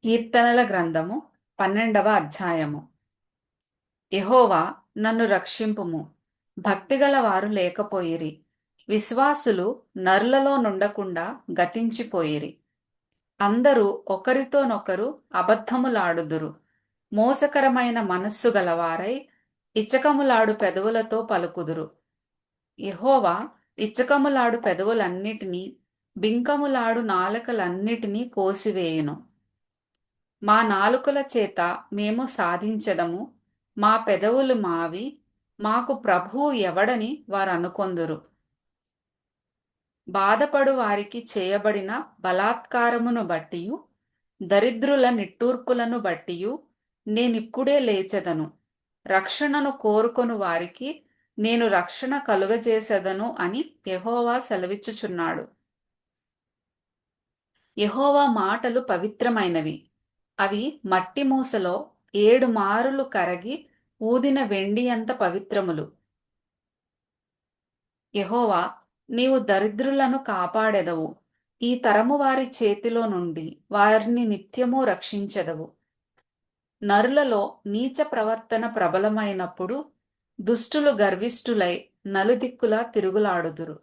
కీర్తనల గ్రంథము 12వ అధ్యాయము. యెహోవా నన్ను రక్షింపుము. భక్తిగల వారు లేకపోయిరి. విశ్వాసులు నరులలో నుండకుండా గతించిపోయిరి. అందరూ ఒకరితోనొకరు అబద్ధములాడుదురు. మోసకరమైన మనస్సు గలవారై ఇచ్చకములాడు పెదవులతో పలుకుదురు. యెహోవా ఇచ్చకములాడు పెదవులన్నిటినీ, బింకములాడు నాలుకలన్నిటినీ కోసివేయును. మా నాలుకల చేత మేము సాధించెదము, మా పెదవులు మావి, మాకు ప్రభువు ఎవడని వారనుకొందురు. బాధపడు వారికి చేయబడిన బలాత్కారమును బట్టియు, దరిద్రుల నిట్టూర్పులను బట్టియు నేనిప్పుడే లేచెదను. రక్షణను కోరుకొను వారికి నేను రక్షణ కలుగజేసెదను అని యెహోవా సెలవిచ్చుచున్నాడు. యెహోవా మాటలు పవిత్రమైనవి. అవి మట్టి మూసలో 7 మారులు కరగి ఊదిన వెండియంత పవిత్రములు. యెహోవా, నీవు దరిద్రులను కాపాడెదవు. ఈ తరము వారి చేతిలో నుండి వారిని నిత్యము రక్షించెదవు. నరులలో నీచ ప్రవర్తన ప్రబలమైనప్పుడు దుష్టులు గర్విష్ఠులై నలుదిక్కులా తిరుగులాడుదురు.